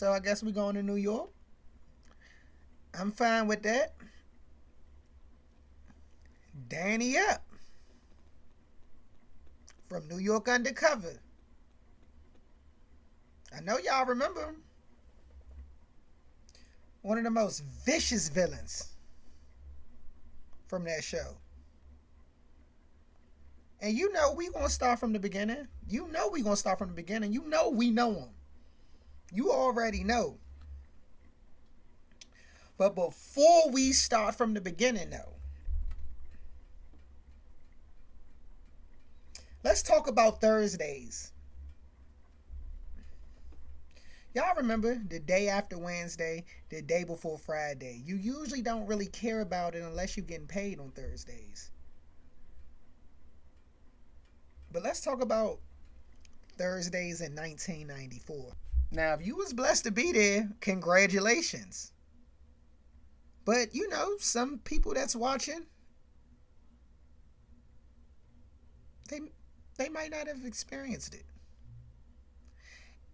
So I guess we're going to New York. I'm fine with that. Danny up from New York Undercover. I know y'all remember him. One of the most vicious villains from that show. And you know we gonna start from the beginning. You know we gonna start from the beginning. You know we know him. You already know. But before we start from the beginning though, let's talk about Thursdays. Y'all remember the day after Wednesday, the day before Friday. You usually don't really care about it unless you're getting paid on Thursdays. But let's talk about Thursdays in 1994. Now, if you was blessed to be there, congratulations. But, you know, some people that's watching, they might not have experienced it.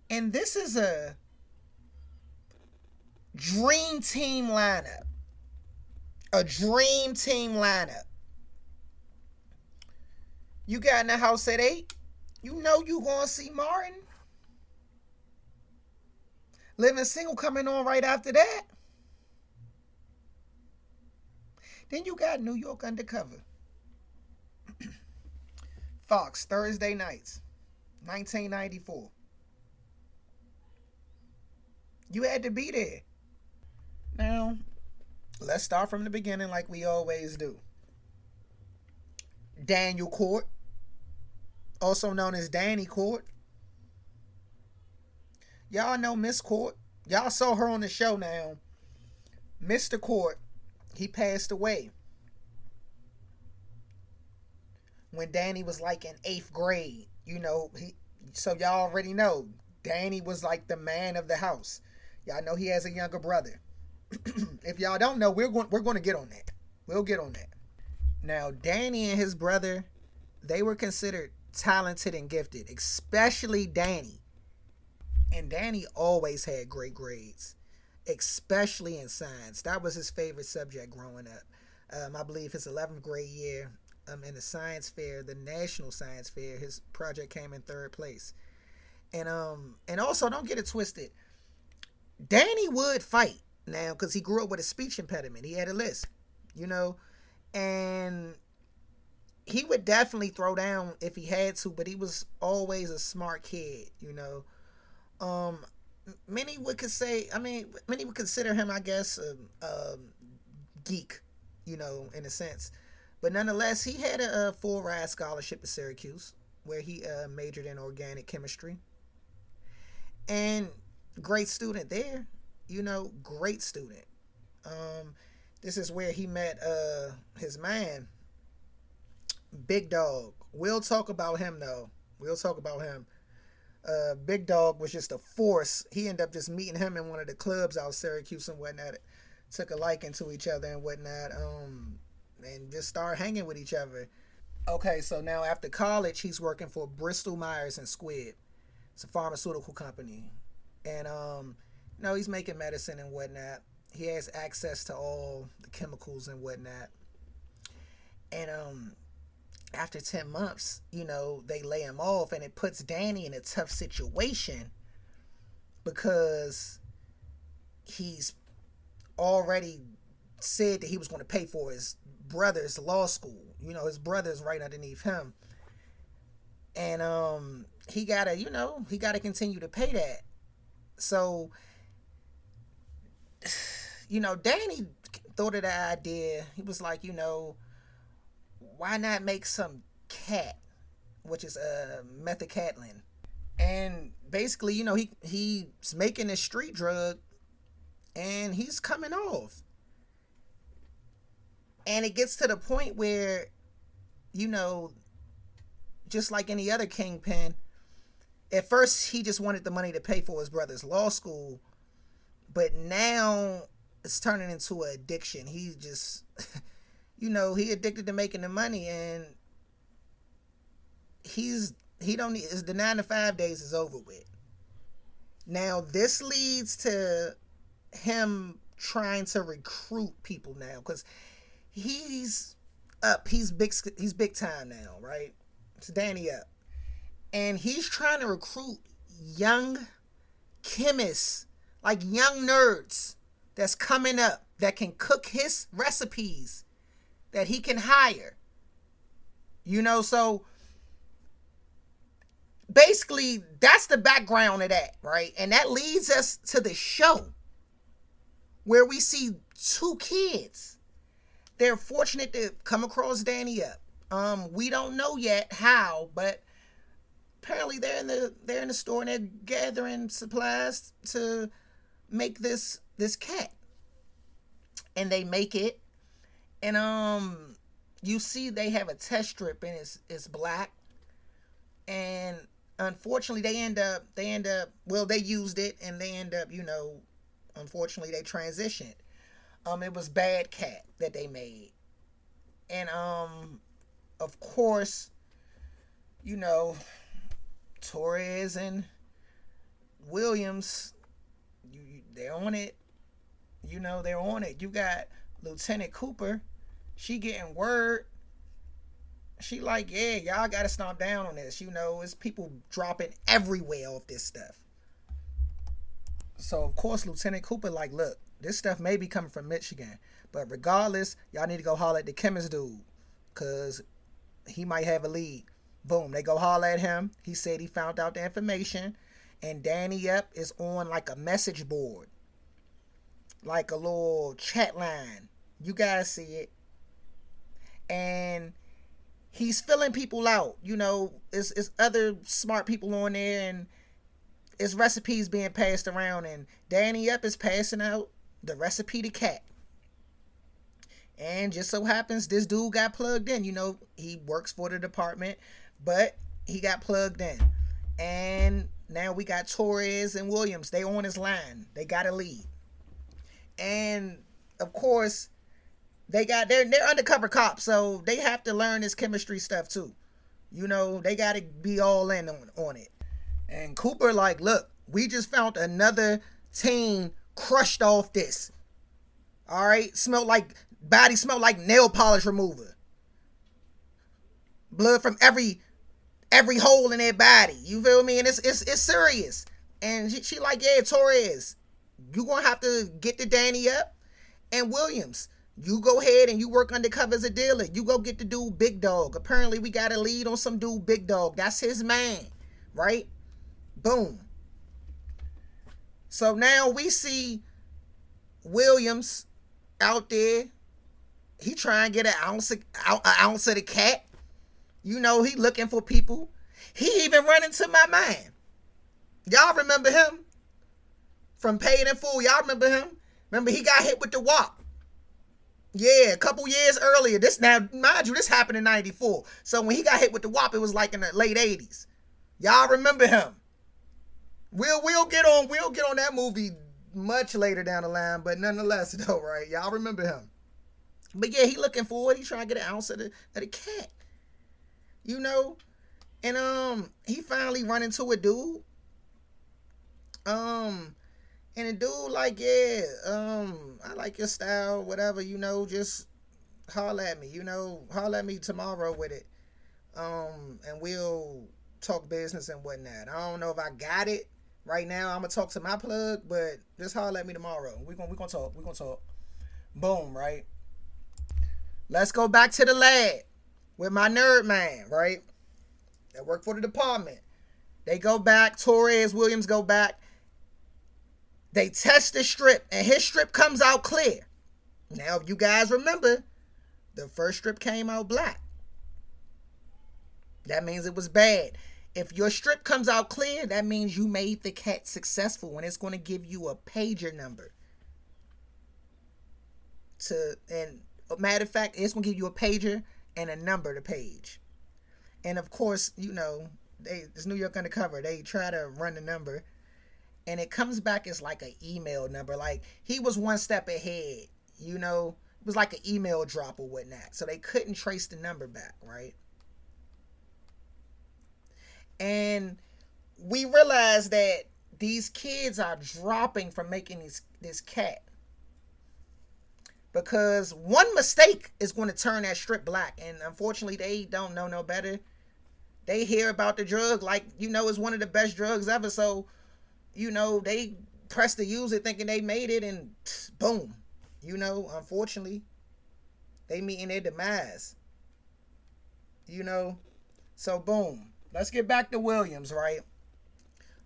And this is a dream team lineup. A dream team lineup. You got in the house at 8. You know you gonna see Martin. Living Single coming on right after that. Then you got New York Undercover. Fox, Thursday nights, 1994. You had to be there. Now, let's start from the beginning like we always do. Daniel Cort, also known as Danny Cort. Y'all know Miss Cort. Y'all saw her on the show now. Mr. Cort, he passed away when Danny was like in 8th grade. You know, so y'all already know Danny was like the man of the house. Y'all know he has a younger brother. If y'all don't know, we're going to get on that. We'll get on that. Now, Danny and his brother, they were considered talented and gifted, especially Danny. And Danny always had great grades, especially in science. That was his favorite subject growing up. I believe his 11th grade year in the science fair, the national science fair, his project came in 3rd place. And also, don't get it twisted, Danny would fight now because he grew up with a speech impediment. He had a lisp, you know, and he would definitely throw down if he had to, but he was always a smart kid, you know. Many would consider him, I guess, a geek, you know, in a sense. But nonetheless, he had a full ride scholarship at Syracuse where he majored in organic chemistry. And great student there, you know, great student. This is where he met his man, Big Dog. We'll talk about him though. Big Dog was just a force. He ended up just meeting him in one of the clubs out Syracuse and whatnot. Took a liking to each other and whatnot. And just started hanging with each other. Okay, so now after college, he's working for Bristol Myers and Squibb. It's a pharmaceutical company. And you know, he's making medicine and whatnot. He has access to all the chemicals and whatnot. And after 10 months, you know, they lay him off, and it puts Danny in a tough situation because he's already said that he was going to pay for his brother's law school. You know, his brother's right underneath him. And he gotta continue to pay that. So, you know, Danny thought of the idea. He was like, you know, why not make some cat, which is methacatlin. And basically, you know, he's making this street drug and he's coming off. And it gets to the point where, you know, just like any other kingpin, at first he just wanted the money to pay for his brother's law school, but now it's turning into an addiction. He just, you know, he addicted to making the money, and the 9 to 5 days is over with. Now this leads to him trying to recruit people now because he's up. He's big time now, right? It's Danny up, and he's trying to recruit young chemists, like young nerds that's coming up that can cook his recipes that he can hire. So basically that's the background of that, right? And that leads us to the show where we see two kids. They're fortunate to come across Danny up. We don't know yet how, but apparently they're in the store and they're gathering supplies to make this cat. And they make it, and you see they have a test strip and it's black, and unfortunately they end up well, they used it and they end up unfortunately they transitioned. It was Bad Cat that they made, and of course Torres and Williams, they're on it. They're on it. You got Lieutenant Cooper. She getting word. She like, yeah, y'all gotta stomp down on this. It's people dropping everywhere off this stuff. So of course Lieutenant Cooper like, look, this stuff may be coming from Michigan, but regardless, y'all need to go holler at the chemist dude, cause he might have a lead. Boom, they go holler at him. He said he found out the information, and Danny up is on like a message board, like a little chat line. You guys see it, and he's filling people out. It's other smart people on there, and it's recipes being passed around, and Danny up is passing out the recipe to Cat. And just so happens this dude got plugged in. He works for the department, but he got plugged in. And now we got Torres and Williams. They on his line. They got a lead. And of course, they're undercover cops, so they have to learn this chemistry stuff too. They got to be all in on it. And Cooper like, look, we just found another team crushed off this. All right, body smelled like nail polish remover. Blood from every hole in their body. You feel me? And it's serious. And she like, yeah, Torres, you gonna have to get the Danny up, and Williams, you go ahead and you work undercover as a dealer. You go get the dude Big Dog. Apparently we got a lead on some dude Big Dog. That's his man, right? Boom. So now we see Williams out there. He trying to get an ounce of the cat. He looking for people. He even run into my man. Y'all remember him? From Paid in Full. Y'all remember him? Remember he got hit with the WAP. Yeah, a couple years earlier. This, now, mind you, this happened in 94. So when he got hit with the WAP, it was like in the late 80s. Y'all remember him? We'll get on that movie much later down the line, but nonetheless though, right? Y'all remember him. But yeah, he looking for it. He trying to get an ounce of the cat. And he finally run into a dude. And the dude like, yeah, I like your style, whatever, just holler at me, holler at me tomorrow with it. And we'll talk business and whatnot. I don't know if I got it right now. I'm gonna talk to my plug, but just holler at me tomorrow. We're gonna talk. Boom, right? Let's go back to the lab with my nerd man, right? That work for the department. They go back, Torres, Williams go back. They test the strip, and his strip comes out clear. Now, if you guys remember, the first strip came out black. That means it was bad. If your strip comes out clear, that means you made the cat successful, and it's going to give you a pager number. And matter of fact, it's going to give you a pager and a number to page. And of course, this New York Undercover, they try to run the number, and it comes back as like an email number. Like, he was one step ahead, it was like an email drop or whatnot. So they couldn't trace the number back, right? And we realized that these kids are dropping from making this cat because one mistake is going to turn that strip black, and unfortunately they don't know no better. They hear about the drug like, it's one of the best drugs ever, so they press to use it thinking they made it, and boom, unfortunately they meeting their demise. So boom, let's get back to Williams, right?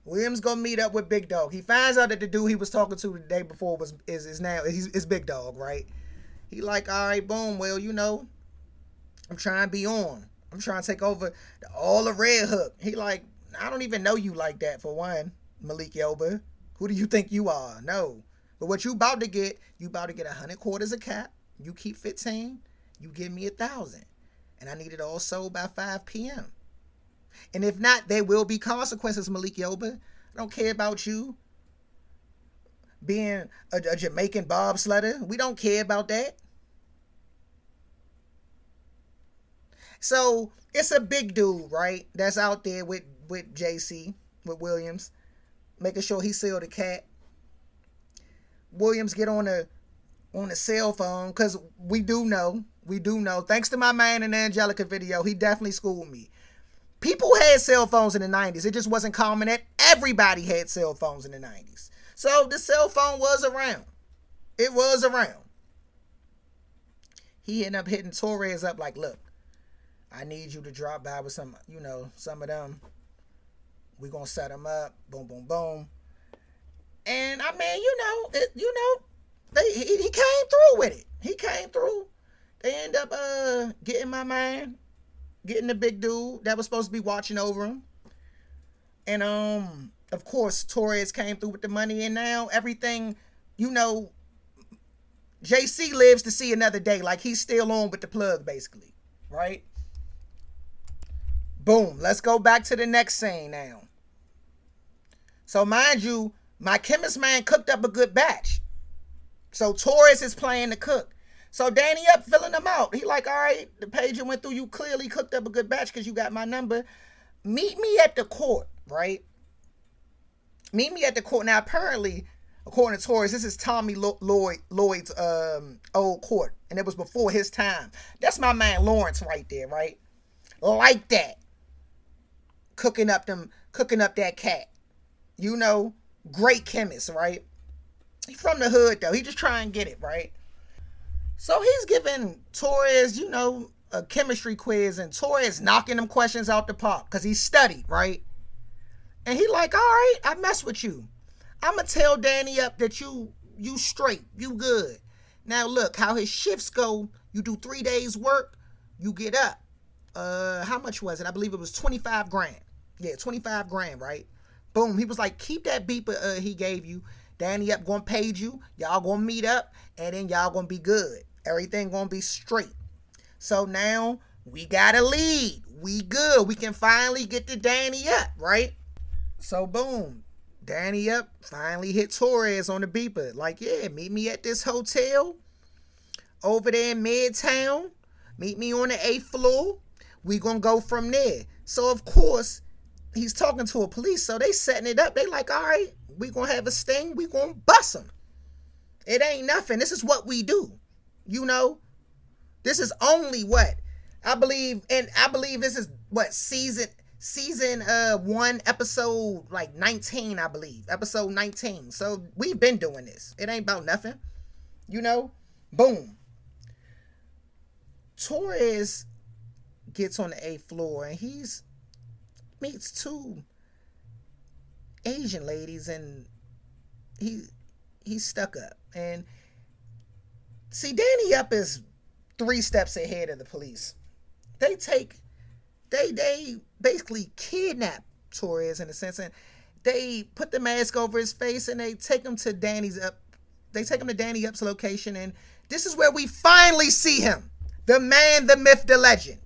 Williams gonna meet up with Big Dog. He finds out that the dude he was talking to the day before is now Big Dog, right? He like, all right, boom. Well, I'm trying to be on. I'm trying to take over all the Red Hook. He like, I don't even know you like that, for one, Malik Yoba. Who do you think you are? No. But what you about to get 100 quarters a cap. You keep 15. You give me 1,000. And I need it all sold by 5 p.m. And if not, there will be consequences, Malik Yoba. I don't care about you being a Jamaican bobsledder. We don't care about that. So it's a big dude, right? That's out there with JC, with Williams, making sure he sealed the cat. Williams get on the cell phone, because we do know, thanks to my man in the Angelica video, he definitely schooled me. People had cell phones in the 90s. It just wasn't common that everybody had cell phones in the 90s. So the cell phone was around. It was around. He ended up hitting Torres up like, look, I need you to drop by with some of them. We gonna set them up. Boom, boom, boom. And I mean, he came through with it. He came through. They end up getting my man, getting the big dude that was supposed to be watching over him. And of course, Torres came through with the money, and now everything, JC lives to see another day. Like, he's still on with the plug, basically, right? Boom. Let's go back to the next scene now. So mind you, my chemist man cooked up a good batch. So Torres is playing the cook. So Danny up filling them out. He like, all right, the page you went through, you clearly cooked up a good batch because you got my number. Meet me at the court, right? Meet me at the court. Now, apparently, according to Torres, this is Tommy Lloyd's old court. And it was before his time. That's my man Lawrence right there, right? Like that. Cooking up that cat. Great chemist, right? He from the hood, though. He just try and get it, right? So he's giving Torres, a chemistry quiz, and Torres knocking them questions out the park because he studied, right? And he like, all right, I mess with you. I'm going to tell Danny up that you straight, you good. Now look, how his shifts go, you do 3 days work, you get up. How much was it? I believe it was 25 grand. Yeah, 25 grand, right? Boom. He was like, keep that beeper he gave you. Danny up gonna page you. Y'all gonna meet up, and then y'all gonna be good. Everything gonna be straight. So now we got a lead. We good. We can finally get to Danny up, right? So boom. Danny up finally hit Torres on the beeper. Like, yeah, meet me at this hotel over there in Midtown. Meet me on the 8th floor. We gonna go from there. So of course, he's talking to a police, so they setting it up. They like, all right, we gonna have a sting. We gonna bust him. It ain't nothing. This is what we do. This is only what I believe this is what season 1, episode like 19, I believe. Episode 19. So we've been doing this. It ain't about nothing. Boom. Torres gets on the 8th floor, and meets 2 Asian ladies, and he's stuck up. And see, Danny up is 3 steps ahead of the police. They basically kidnap Torres in a sense, and they put the mask over his face, and they take him to Danny Up's location, and this is where we finally see him. The man, the myth, the legend.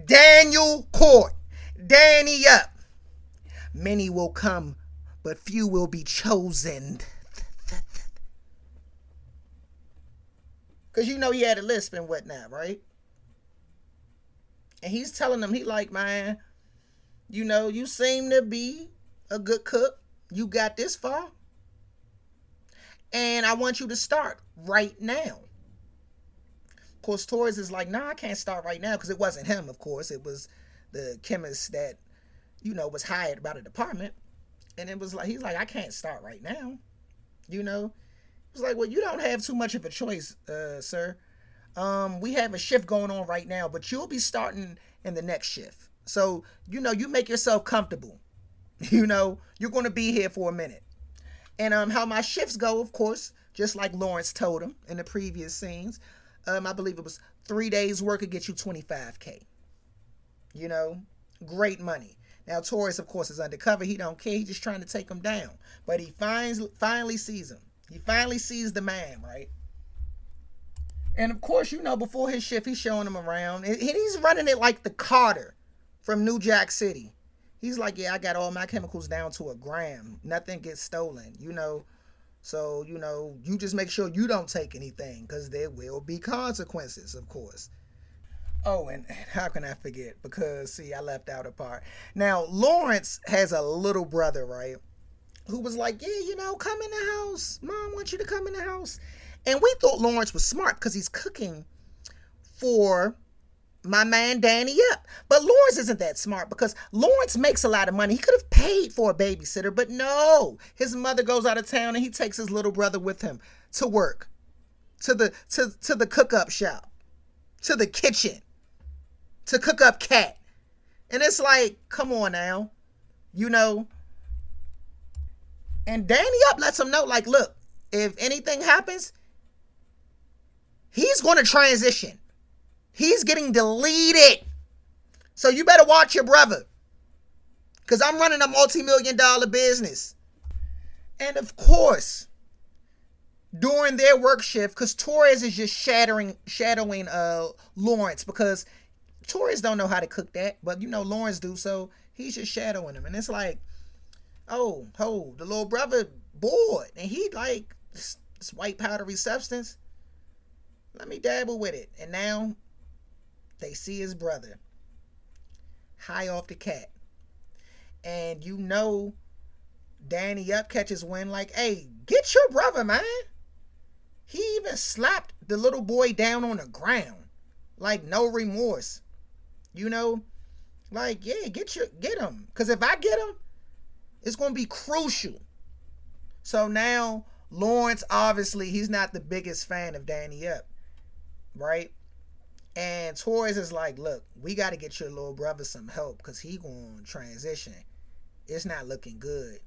Daniel Cort. Danny Up. Many will come, but few will be chosen. Because he had a lisp and whatnot, right? And he's telling them, he like, man, you seem to be a good cook. You got this far, and I want you to start right now. Of course, Torres is like, nah, I can't start right now because it wasn't him, of course. It was the chemist that, was hired by the department. And it was like, he's like, I can't start right now. You know, it was like, well, you don't have too much of a choice, sir. We have a shift going on right now, but you'll be starting in the next shift. So, you make yourself comfortable. You're going to be here for a minute. And how my shifts go, of course, just like Lawrence told him in the previous scenes, I believe it was 3 days work could get you 25K. Great money. Now Torres, of course, is undercover. He don't care. He's just trying to take him down. But he finally sees him. He finally sees the man, right? And of course, before his shift, he's showing him around. And he's running it like the Carter from New Jack City. He's like, yeah, I got all my chemicals down to a gram. Nothing gets stolen, So, you just make sure you don't take anything because there will be consequences, of course. Oh, and how can I forget? Because, see, I left out a part. Now, Lawrence has a little brother, right? Who was like, yeah, come in the house. Mom wants you to come in the house. And we thought Lawrence was smart because he's cooking for my man Danny up. But Lawrence isn't that smart because Lawrence makes a lot of money. He could have paid for a babysitter, but no. His mother goes out of town and he takes his little brother with him to work, to the cook-up shop, to the kitchen, to cook up cat. And it's like, come on now, And Danny up lets him know, like, look, if anything happens, he's going to transition. He's getting deleted. So you better watch your brother. Because I'm running a multi-million-dollar business. And of course, during their work shift, because Torres is just shadowing Lawrence, because Torres don't know how to cook that, but Lawrence do, so he's just shadowing him. And it's like, oh, the little brother bored, and he like this white powdery substance. Let me dabble with it. And now they see his brother high off the cat. And Danny up catches wind like, hey, get your brother, man. He even slapped the little boy down on the ground. Like, no remorse. Like, yeah, get him. Because if I get him, it's going to be crucial. So now, Lawrence, obviously, he's not the biggest fan of Danny up. Right? And Torres is like, look, we got to get your little brother some help because he going to transition. It's not looking good.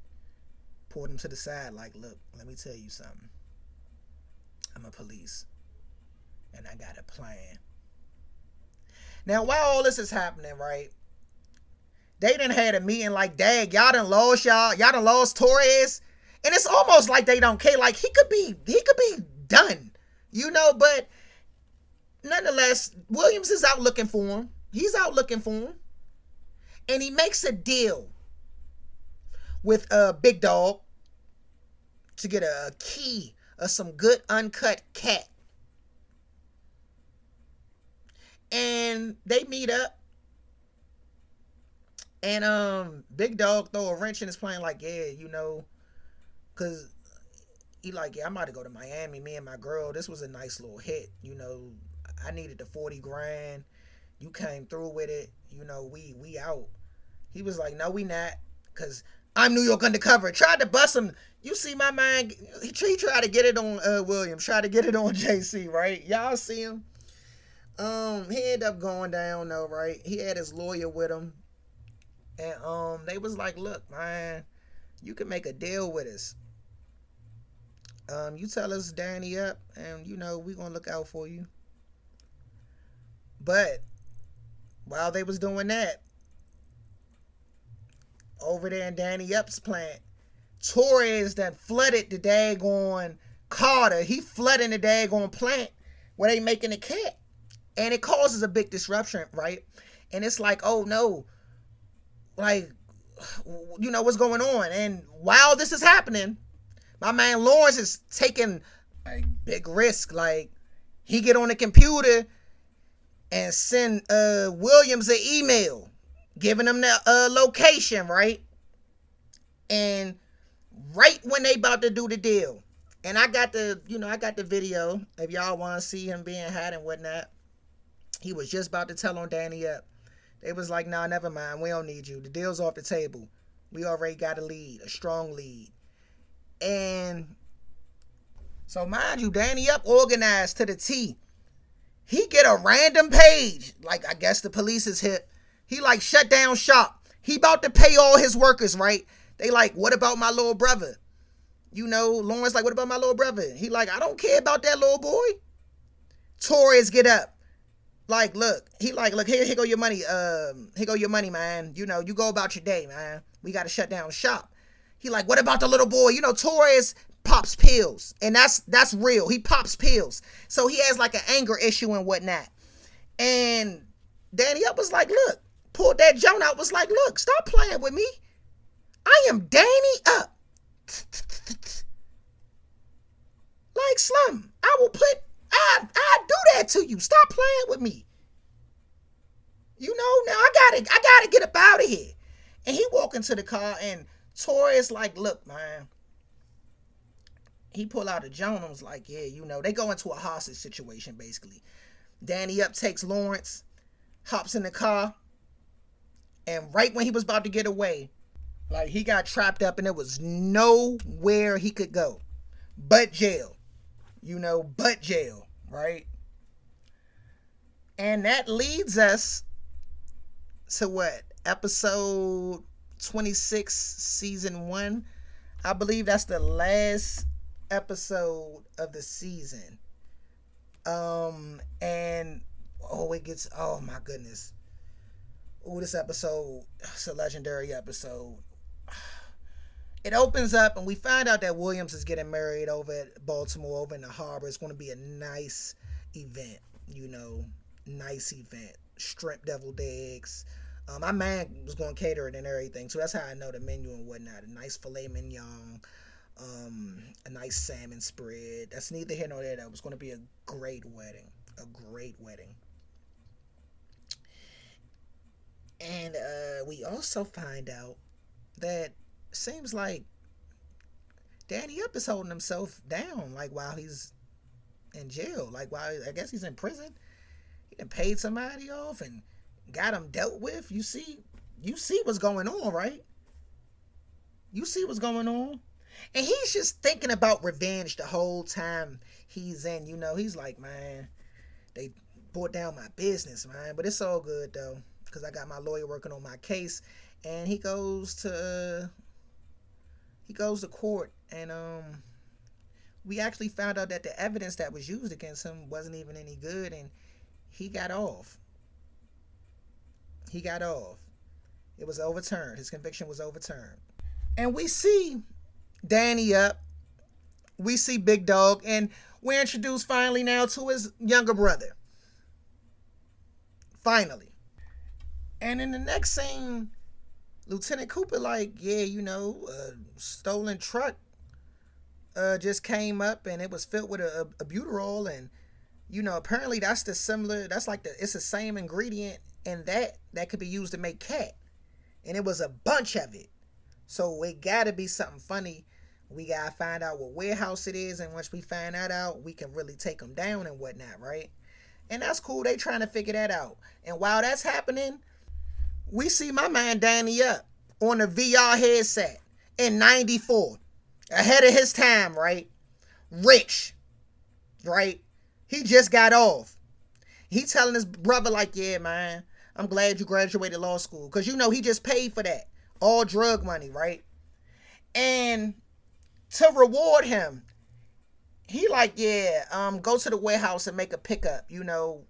Pulled him to the side like, look, let me tell you something. I'm a police. And I got a plan. Now, while all this is happening, right, they done had a meeting like, dang, y'all done lost Torres. And it's almost like they don't care. Like, he could be done, but nonetheless, Williams is out looking for him. He's out looking for him. And he makes a deal with Big Dog to get a key of some good uncut cat. And they meet up. And Big Dog throw a wrench in his plan like, yeah, because he like, yeah, I'm about to go to Miami. Me and my girl, this was a nice little hit. I needed the 40 grand. You came through with it. We out. He was like, no, we not. Because I'm New York Undercover. Tried to bust him. You see my man, he tried to get it on Williams. Tried to get it on JC, right? Y'all see him? He ended up going down though, right? He had his lawyer with him. And they was like, look, man, you can make a deal with us. You tell us Danny up, and we gonna look out for you. But while they was doing that, over there in Danny Up's plant, Torres done flooded the daggone Carter. He flooding the daggone plant where they making the cat. And it causes a big disruption, right? And it's like, oh no, like, what's going on? And while this is happening, my man Lawrence is taking a big risk. Like, he get on the computer and send Williams an email giving him the location, right? And right when they about to do the deal, and I got the video. If y'all want to see him being had and whatnot, he was just about to tell on Danny up. They was like, nah, never mind. We don't need you. The deal's off the table. We already got a lead, a strong lead. And so mind you, Danny up organized to the T. He get a random page. Like, I guess the police is hip. He like shut down shop. He about to pay all his workers, right? They like, what about my little brother? Lawrence like, what about my little brother? He like, I don't care about that little boy. Torres get up. Like, look, here go your money. Here go your money, man. You go about your day, man. We got to shut down shop. He like, what about the little boy? Torres pops pills, and that's real. He pops pills, so he has like an anger issue and whatnot. And Danny up was like, look, pulled that Joan out. Was like, look, stop playing with me. I am Danny up. Like Slim, I do that to you. Stop playing with me. Now I gotta get up out of here. And he walk into the car, and Torres like, look, man. He pull out a Joan and was like, yeah, they go into a hostage situation, basically. Danny up takes Lawrence, hops in the car, and right when he was about to get away, like, he got trapped up and there was nowhere he could go but jail. But jail, right? And that leads us to what? Episode 26, season 1. I believe that's the last episode of the season. And oh my goodness. This episode, it's a legendary episode. It opens up and we find out that Williams is getting married over at Baltimore, over in the harbor. It's going to be a nice event, nice event. Shrimp deviled eggs. My man was going to cater it and everything, so that's how I know the menu and whatnot. A nice filet mignon, a nice salmon spread. That's neither here nor there, though. It was going to be a great wedding. A great wedding. And we also find out that seems like Danny Up is holding himself down, like, while he's in jail. Like, while I guess he's in prison. He done paid somebody off and got him dealt with. You see what's going on, right? You see what's going on. And he's just thinking about revenge the whole time he's in. He's like, man, they brought down my business, man. But it's all good, though, because I got my lawyer working on my case. And he goes to court, and we actually found out that the evidence that was used against him wasn't even any good, and he got off. It was overturned. His conviction was overturned. And we see Danny Up. We see Big Dog, and we're introduced finally now to his younger brother. Finally. And in the next scene, Lieutenant Cooper like, yeah, stolen truck just came up and it was filled with a butyrol, and apparently it's the same ingredient and that could be used to make cat, and it was a bunch of it. So it gotta be something funny. We gotta find out what warehouse it is, and once we find that out, we can really take them down and whatnot, right? And that's cool. They trying to figure that out. And while that's happening, we see my man Danny Up on a VR headset in 94. Ahead of his time, right? Rich, right? He just got off. He telling his brother like, yeah, man, I'm glad you graduated law school. Because, he just paid for that. All drug money, right? And to reward him, he like, yeah, go to the warehouse and make a pickup. You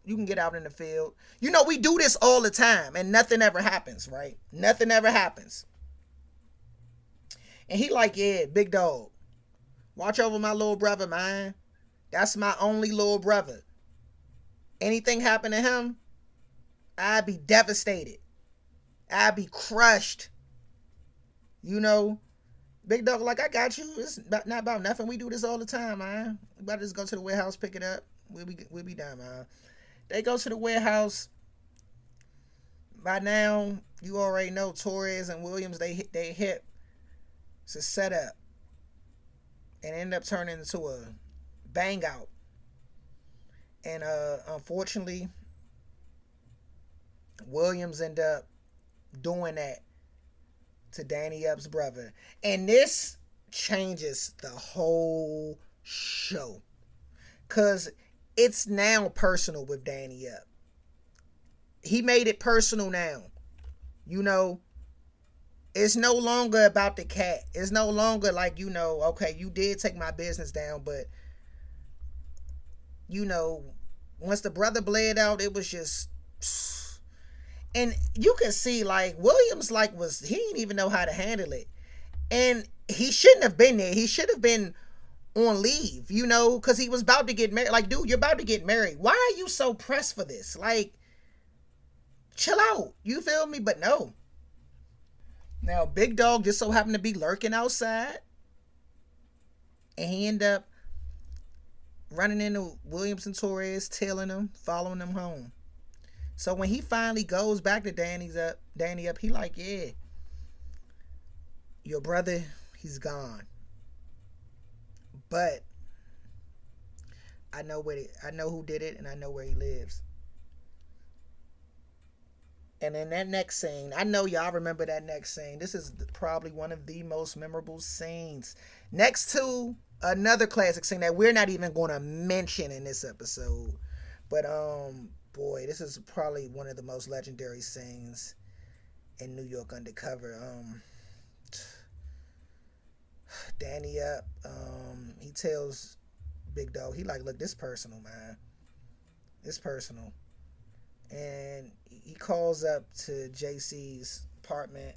can get out in the field. We do this all the time and nothing ever happens, right? Nothing ever happens. And he like, yeah, Big Dog, watch over my little brother, man. That's my only little brother. Anything happen to him, I'd be devastated. I'd be crushed. Big Dog like, I got you. It's not about nothing. We do this all the time, man. We about to just go to the warehouse, pick it up. We'll be done, man. They go to the warehouse. By now, you already know Torres and Williams, they hit. It's a setup, and end up turning into a bang out. And unfortunately, Williams end up doing that to Danny Up's brother. And this changes the whole show. Cause it's now personal with Danny Up. He made it personal now. You know, it's no longer about the cat. It's no longer like, okay, you did take my business down, but once the brother bled out, it was just, and you can see like Williams he didn't even know how to handle it. And he shouldn't have been there. He should have been on leave, because he was about to get married. Like, dude, you're about to get married. Why are you so pressed for this? Like, chill out. You feel me? But no. Now, Big Dog just so happened to be lurking outside. And he ended up running into Williams and Torres, tailing them, following them home. So when he finally goes back to Danny Up, he like, yeah, your brother, he's gone. But I know who did it, and I know where he lives. And in that next scene, I know y'all remember that next scene. This is probably one of the most memorable scenes. Next to another classic scene that we're not even going to mention in this episode. But, boy, this is probably one of the most legendary scenes in New York Undercover. Danny Up, he tells Big Dog, he like, look, this personal, man. This personal. And he calls up to JC's apartment.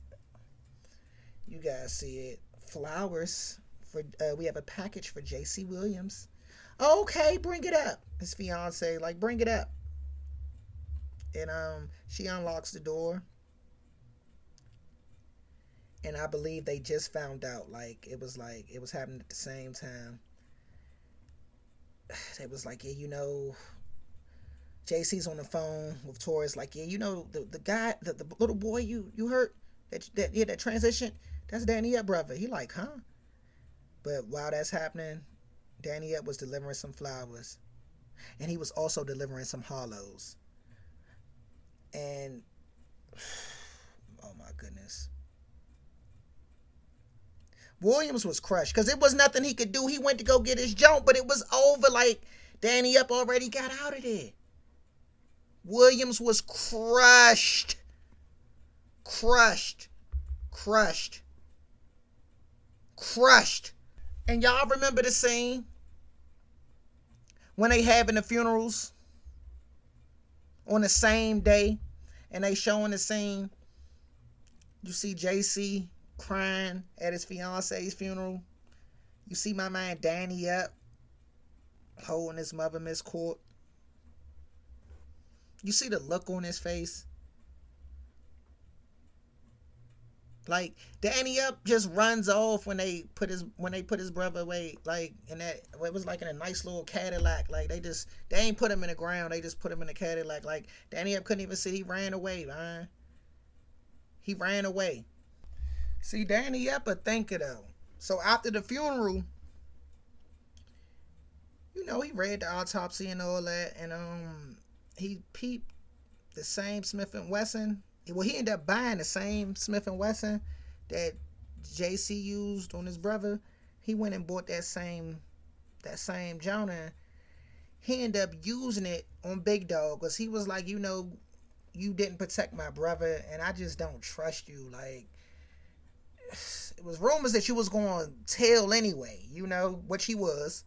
You guys see it. Flowers. We have a package for JC Williams. Okay, bring it up. His fiance, like, bring it up. And she unlocks the door. And I believe they just found out, it was happening at the same time. They was like, yeah, JC's on the phone with Torres, like, yeah, the guy, the little boy you hurt, that transition, that's Danny Up brother. He like, huh? But while that's happening, Danny Up was delivering some flowers. And he was also delivering some hollows. And, oh my goodness. Williams was crushed because it was nothing he could do. He went to go get his jump, but it was over. Like, Danny Up already got out of there. Williams was crushed. Crushed. Crushed. Crushed. And y'all remember the scene when they having the funerals on the same day, and they showing the scene. You see JC crying at his fiance's funeral. You see my man Danny Up holding his mother, Miss Cort. You see the look on his face. Like, Danny Up just runs off when they put his brother away, like, it was like in a nice little Cadillac. Like, they ain't put him in the ground, they just put him in a Cadillac. Like, Danny Up couldn't even see. He ran away, man. He ran away. See, Danny Up a thinker though. So after the funeral, he read the autopsy and all that, and he peeped the same Smith & Wesson. Well, he ended up buying the same Smith & Wesson that JC used on his brother. He went and bought that same Jonah. He ended up using it on Big Dog because he was like, you didn't protect my brother, and I just don't trust you. Like, it was rumors that you was going to tell anyway, which he was.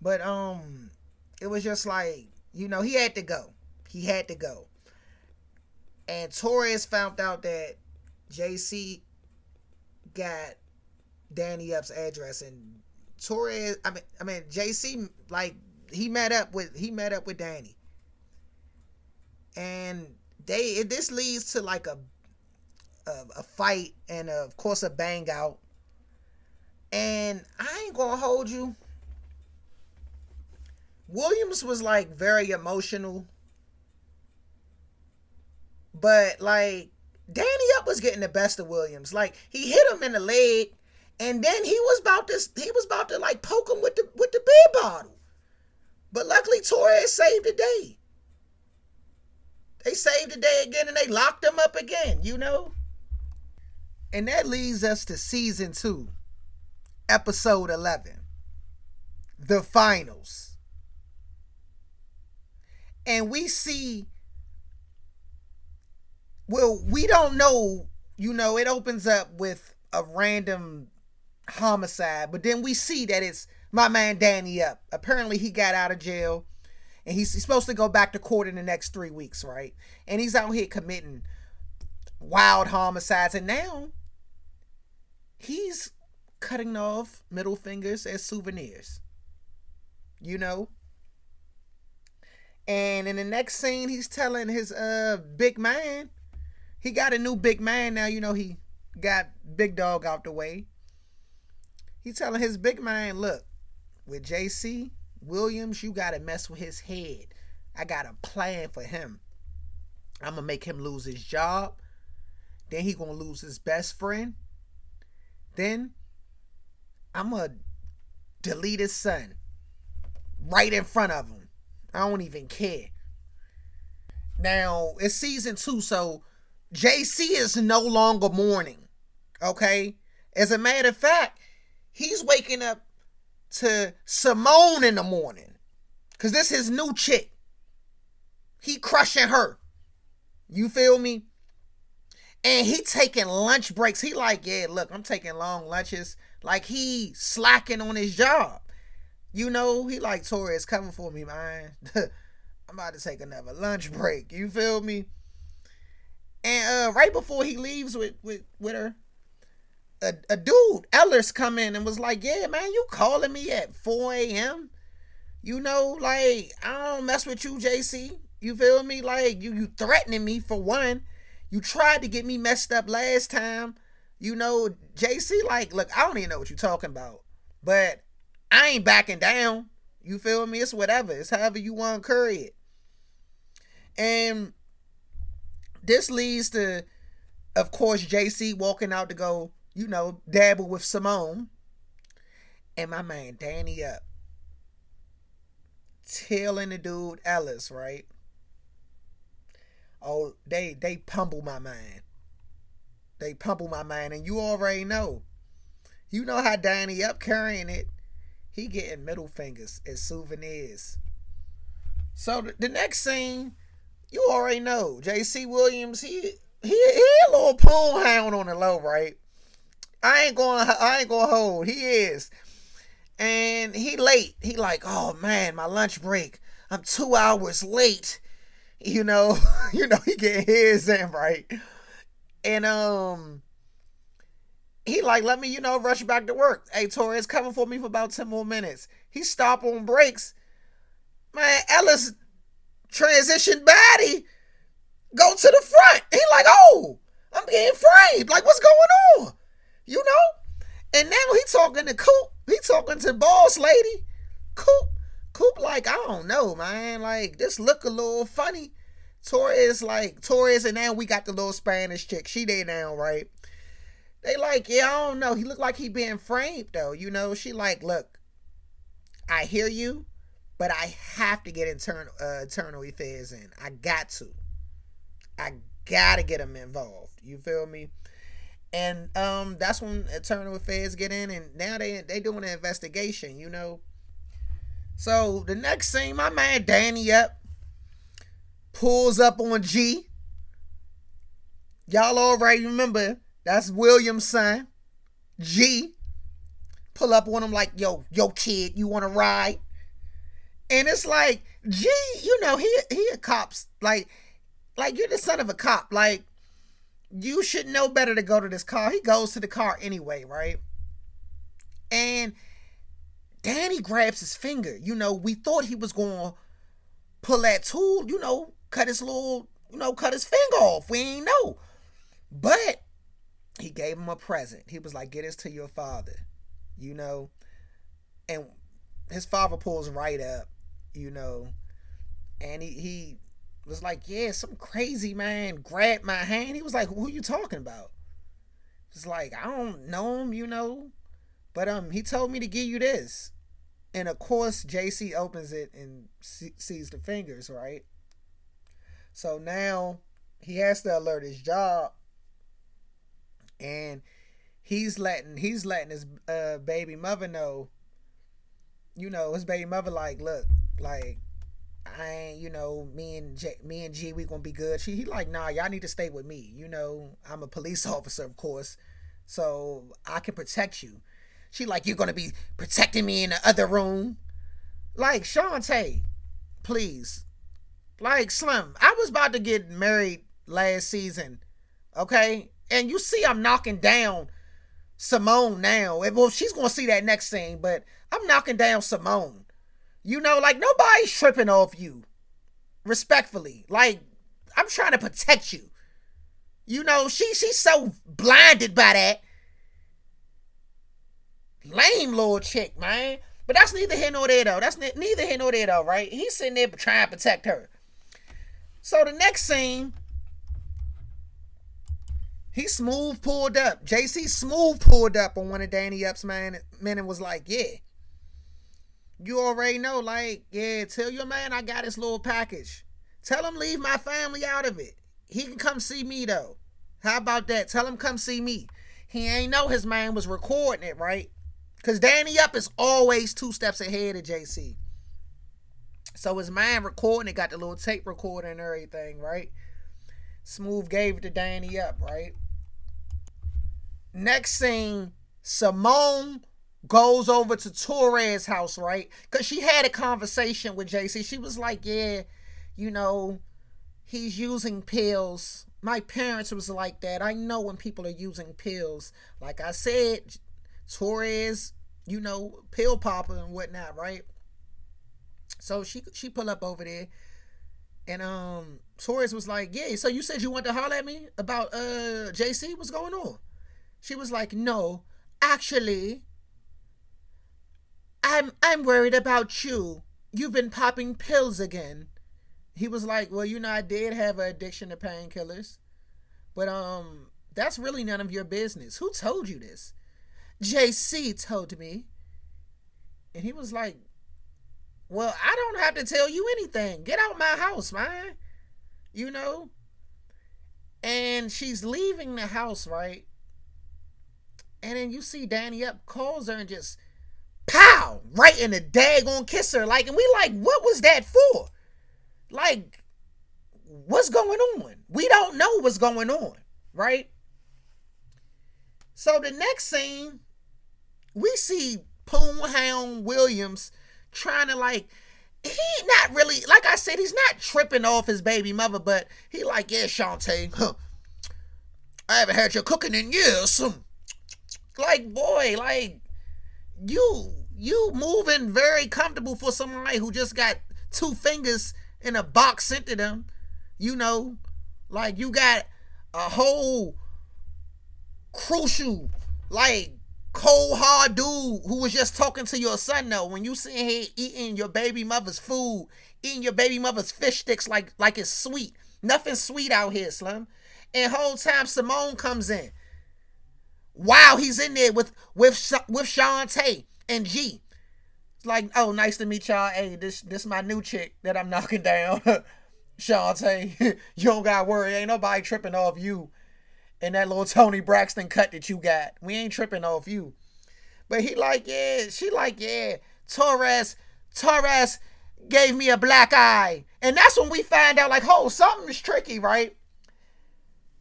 But it was just like, he had to go. He had to go. And Torres found out that JC got Danny Up's address, and Torres, JC, like, he met up with Danny, and this leads to like a fight and of course a bang out. And I ain't gonna hold you. Williams was like very emotional. But like, Danny Up was getting the best of Williams. Like, he hit him in the leg. And then he was about to like poke him with the beer bottle. But luckily Torres saved the day. They saved the day again and they locked him up again, you know? And that leads us to season 2, episode 11. The finals. And we see, well, we don't know, you know, it opens up with a random homicide, but then we see that it's my man Danny Up. Apparently he got out of jail and he's supposed to go back to court in the next 3 weeks, right? And he's out here committing wild homicides, and now he's cutting off middle fingers as souvenirs, you know? And in the next scene, he's telling his big man, he got a new big man now, you know, he got Big Dog out the way. He's telling his big man, look, with JC Williams, you gotta mess with his head. I got a plan for him. I'm gonna make him lose his job. Then he gonna lose his best friend. Then I'm gonna delete his son right in front of him. I don't even care. Now, it's season 2, so JC is no longer mourning. Okay? As a matter of fact, he's waking up to Simone in the morning. Because this is his new chick. He crushing her. You feel me? And he taking lunch breaks. He like, yeah, look, I'm taking long lunches. Like he slacking on his job. You know, he like, Torres, cover for me, man. I'm about to take another lunch break. You feel me? And right before he leaves with her, a dude, Ellis, come in and was like, yeah, man, you calling me at 4 a.m.? You know, like, I don't mess with you, JC. You feel me? Like, you threatening me for one. You tried to get me messed up last time. You know, JC, like, look, I don't even know what you're talking about. But I ain't backing down. You feel me? It's whatever. It's however you want to curry it. And this leads to, of course, JC walking out to go, you know, dabble with Simone. And my man Danny Up tailing the dude Ellis, right? Oh, they pummel my man. They pummel my man, and you already know. You know how Danny Up carrying it. He getting middle fingers as souvenirs. So the next scene, you already know. JC Williams, he a little pool hound on the low, right? I ain't gonna hold. He is. And he late. He like, oh man, my lunch break. I'm 2 hours late. You know, he getting his in, right? And he like, let me, rush back to work. Hey, Torres, cover for me for about 10 more minutes. He stop on breaks. Man, Ellis transition body, go to the front. He like, oh, I'm getting framed. Like, what's going on? You know? And now he talking to Coop. He talking to boss lady. Coop like, I don't know, man. Like, this look a little funny. Torres, and now we got the little Spanish chick. She there now, right? They like, yeah, I don't know. He look like he being framed, though. You know, she like, look, I hear you, but I have to get internal affairs in. I got to get him involved. You feel me? And that's when internal affairs get in, and now they doing an investigation, you know. So the next scene, my man Danny Up pulls up on G. Y'all already remember, that's William's son. G. Pull up on him like, yo kid, you want to ride? And it's like, G, he a cop's like you're the son of a cop. Like, you should know better to go to this car. He goes to the car anyway, right? And Danny grabs his finger. You know, we thought he was going to pull that tool, cut his finger off. We ain't know. But he gave him a present. He was like, get this to your father, And his father pulls right up, and he was like, yeah, some crazy man grabbed my hand. He was like, who you talking about? It's like, I don't know him, But he told me to give you this. And of course, JC opens it and sees the fingers, right? So now he has to alert his job, and he's letting his baby mother know. His baby mother like, look, like I ain't, me and G, we gonna be good. He like, nah, y'all need to stay with me. I'm a police officer, of course, so I can protect you. She like, you're gonna be protecting me in the other room. Like, Shantae, please. Like, Slim, I was about to get married last season, okay? And you see I'm knocking down Simone now. Well, she's gonna see that next scene, but I'm knocking down Simone. Like, nobody's tripping off you. Respectfully. Like, I'm trying to protect you. She's so blinded by that. Lame little chick, man. But that's neither here nor there, though. That's neither here nor there, though, right? He's sitting there trying to protect her. So the next scene, he smooth pulled up. JC smooth pulled up on one of Danny Up's men and was like, yeah. You already know, like, yeah, tell your man I got his little package. Tell him leave my family out of it. He can come see me, though. How about that? Tell him come see me. He ain't know his man was recording it, right? Because Danny Up is always 2 steps ahead of JC. So his man recording it, got the little tape recorder and everything, right? Smooth gave it to Danny Up, right? Next scene, Simone goes over to Torres' house, right? Because she had a conversation with JC. She was like, yeah, he's using pills. My parents was like that. I know when people are using pills. Like I said, Torres, pill popper and whatnot, right? So she pull up over there, and Torres was like, yeah, so you said you wanted to holler at me about JC? What's going on? She was like, no, actually, I'm worried about you. You've been popping pills again. He was like, well, I did have an addiction to painkillers, but that's really none of your business. Who told you this? JC told me. And he was like, well, I don't have to tell you anything. Get out my house, man. And she's leaving the house, right? And then you see Danny Up calls her and just pow, right in the daggone kisser. Like, and we like, what was that for? Like, what's going on? We don't know what's going on, right? So the next scene, we see Poonhound Williams trying to, like, he not really, like I said, he's not tripping off his baby mother, but he like, yeah, Shantae, I haven't had your cooking in years. Like, boy, like, you moving very comfortable for somebody who just got 2 fingers in a box sent to them. Like, you got a whole crucial, like, cold hard dude who was just talking to your son, though. When you sitting here eating your baby mother's food, eating your baby mother's fish sticks like it's sweet. Nothing sweet out here, Slim. And whole time Simone comes in. Wow, he's in there with Shantae and G. It's like, oh, nice to meet y'all. Hey, this my new chick that I'm knocking down. Shantae, you don't gotta worry. Ain't nobody tripping off you and that little Tony Braxton cut that you got. We ain't tripping off you. But he like, yeah. She like, yeah. Torres gave me a black eye. And that's when we find out, like, oh, something's tricky, right?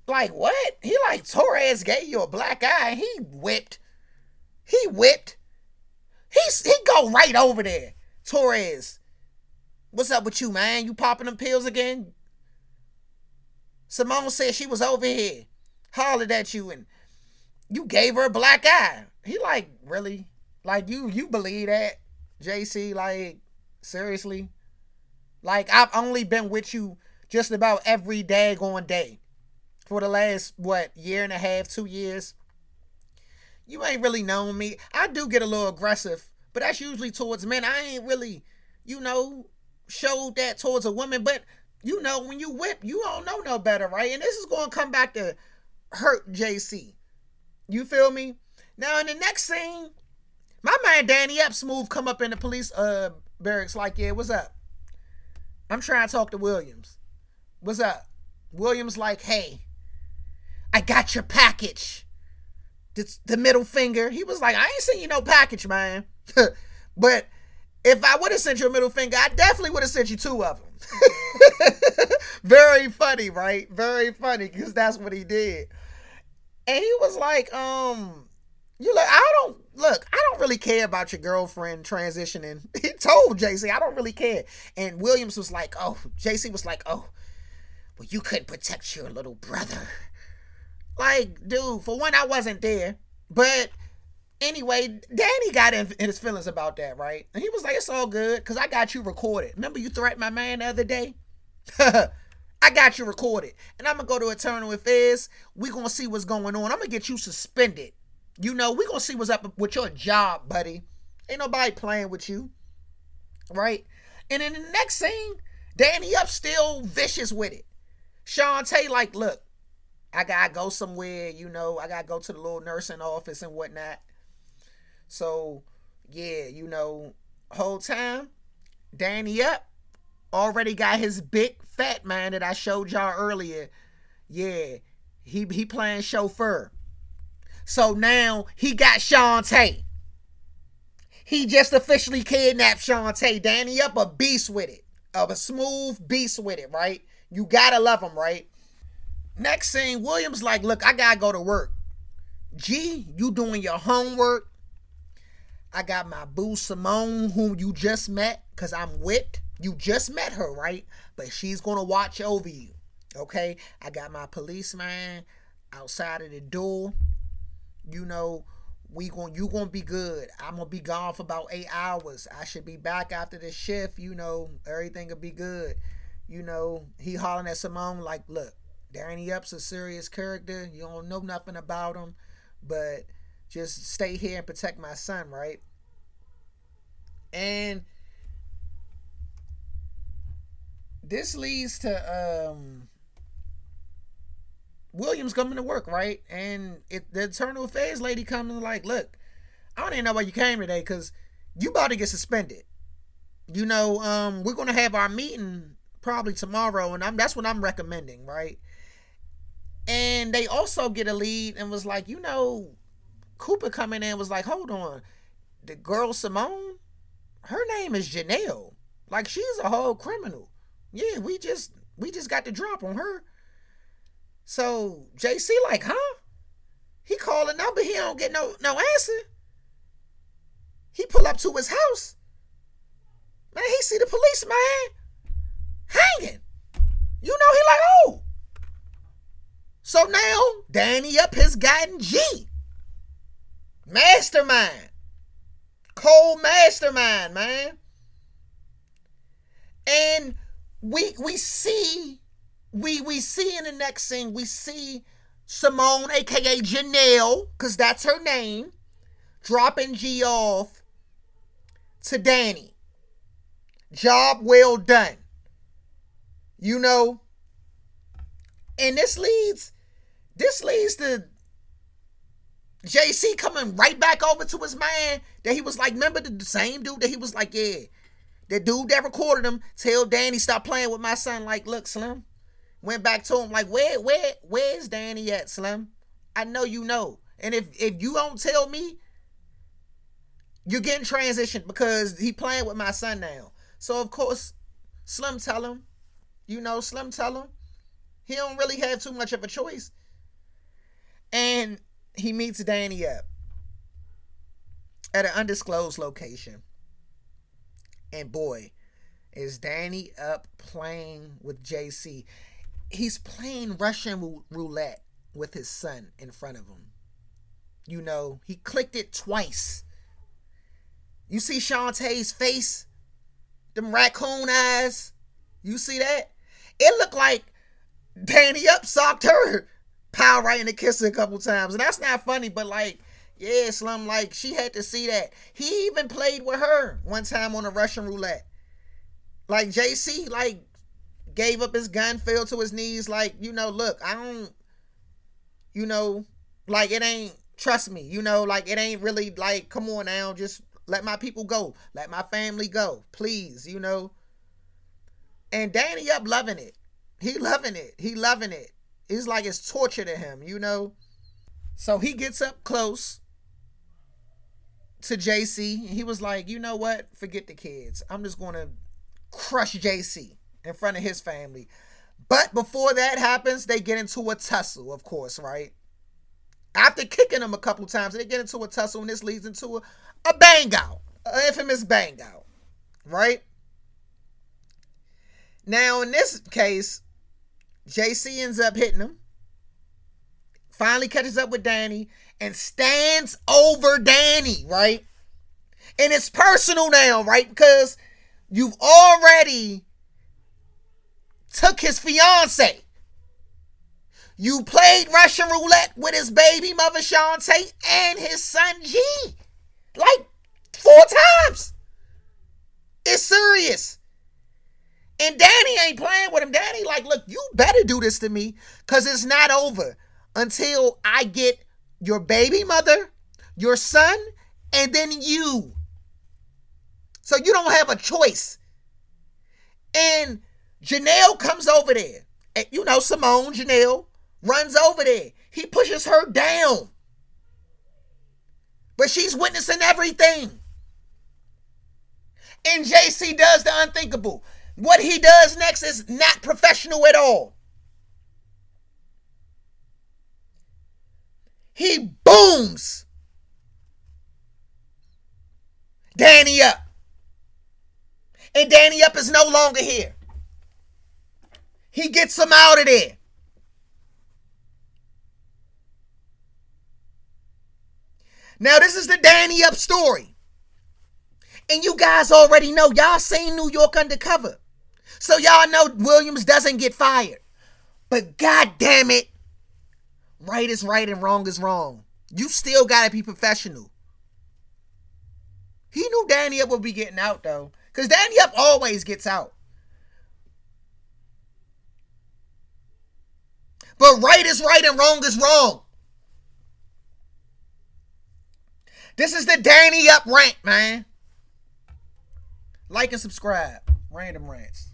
Like, what? He like, Torres gave you a black eye. He whipped. He go right over there. Torres, what's up with you, man? You popping them pills again? Simone said she was over here, hollered at you, and you gave her a black eye. He like, really? Like, you believe that, JC? Like, seriously? Like, I've only been with you just about every daggone day for the last, year and a half, 2 years. You ain't really known me. I do get a little aggressive, but that's usually towards men. I ain't really, showed that towards a woman. But, when you whip, you don't know no better, right? And this is going to come back to hurt JC. You feel me? Now, in the next scene, My man Danny Up Smooth come up in the police barracks like, yeah, what's up? I'm trying to talk to Williams. What's up? Williams like, hey, I got your package. The middle finger. He was like, I ain't sent you no package, man. But if I would have sent you a middle finger, I definitely would have sent you two of them. Very funny, right? Very funny, because that's what he did. And he was like, I don't really care about your girlfriend transitioning. He told JC, I don't really care. And Williams was like, JC was like, well, you couldn't protect your little brother. Like, dude, for one, I wasn't there. But anyway, Danny got in his feelings about that, right? And he was like, it's all good, because I got you recorded. Remember you threatened my man the other day? I got you recorded. And I'm going to go to Eternal Affairs. We're going to see what's going on. I'm going to get you suspended. We're going to see what's up with your job, buddy. Ain't nobody playing with you. Right? And in the next scene, Danny Up still vicious with it. Shantae like, look, I got to go somewhere, I got to go to the little nursing office and whatnot. So, yeah, whole time, Danny Up already got his big fat man that I showed y'all earlier. Yeah, he playing chauffeur. So now he got Shantae. He just officially kidnapped Shantae. Danny Up a beast with it. A smooth beast with it, right? You gotta love him, right? Next scene, Williams like, look, I gotta go to work. G, you doing your homework. I got my boo Simone, whom you just met, because I'm whipped. You just met her, right? But she's gonna watch over you. Okay? I got my policeman outside of the door. You gonna be good. I'm gonna be gone for about 8 hours. I should be back after the shift. Everything will be good. He hollering at Simone like, look, Danny Up's a serious character. You don't know nothing about him, but just stay here and protect my son, right? And this leads to Williams coming to work, right? And the Eternal Affairs lady comes like, look, I don't even know why you came today, because you about to get suspended. We're going to have our meeting probably tomorrow, and that's what I'm recommending, right? And they also get a lead and was like, Cooper coming in was like, hold on, the girl Simone, her name is Janelle. Like, she's a whole criminal. Yeah, we just got the drop on her. So JC like, huh? He called a number, he don't get no answer. He pull up to his house. Man, he see the policeman hanging. He like, oh. So now, Danny Up has gotten G. Mastermind. Cold mastermind, man. And we see in the next scene, we see Simone, aka Janelle, because that's her name, dropping G off to Danny. Job well done. And this leads to JC coming right back over to his man that he was like, remember the same dude that he was like, yeah, the dude that recorded him, tell Danny stop playing with my son. Like, look, Slim. Went back to him like, where's Danny at, Slim? I know you know. And if you don't tell me, you're getting transitioned, because he playing with my son now. So of course, Slim tell him. Slim tell him. He don't really have too much of a choice. And he meets Danny Up at an undisclosed location. And boy, is Danny Up playing with JC. He's playing Russian roulette with his son in front of him. He clicked it twice. You see Shantae's face? Them raccoon eyes? You see that? It looked like Danny Up socked her pow right in the kiss a couple times. And that's not funny, but like, yeah, Slim, like, she had to see that. He even played with her one time on a Russian roulette. Like, JC, like, gave up his gun, fell to his knees, like, look, I don't, like, it ain't Trust me, like it ain't really like, come on now, just let my people go. Let my family go. Please. And Danny up loving it. He loving it. He loving it. It's like it's torture to him. So he gets up close to JC. And he was like, you know what? Forget the kids. I'm just going to crush JC in front of his family. But before that happens, they get into a tussle, of course, right? After kicking him a couple times, they get into a tussle, and this leads into a bang out. An infamous bang out, right? Now, in this case, JC ends up hitting him, finally catches up with Danny, and stands over Danny, right? And it's personal now, right? Because you've already took his fiance. You played Russian roulette with his baby mother, Shantae, and his son, G. Like 4 times. It's serious. And Danny ain't playing with him. Danny like, look, you better do this to me, because it's not over until I get your baby mother, your son, and then you. So you don't have a choice. And Janelle comes over there. And, Simone, Janelle, runs over there. He pushes her down. But she's witnessing everything. And JC does the unthinkable. What he does next is not professional at all. He booms Danny up. And Danny up is no longer here. He gets him out of there. Now, this is the Danny up story. And you guys already know. Y'all seen New York Undercover. So y'all know Williams doesn't get fired. But God damn it, right is right and wrong is wrong. You still gotta be professional. He knew Danny up would be getting out, though. Because Danny up always gets out. But right is right and wrong is wrong. This is the Danny up rant, man. Like and subscribe. Random Rants.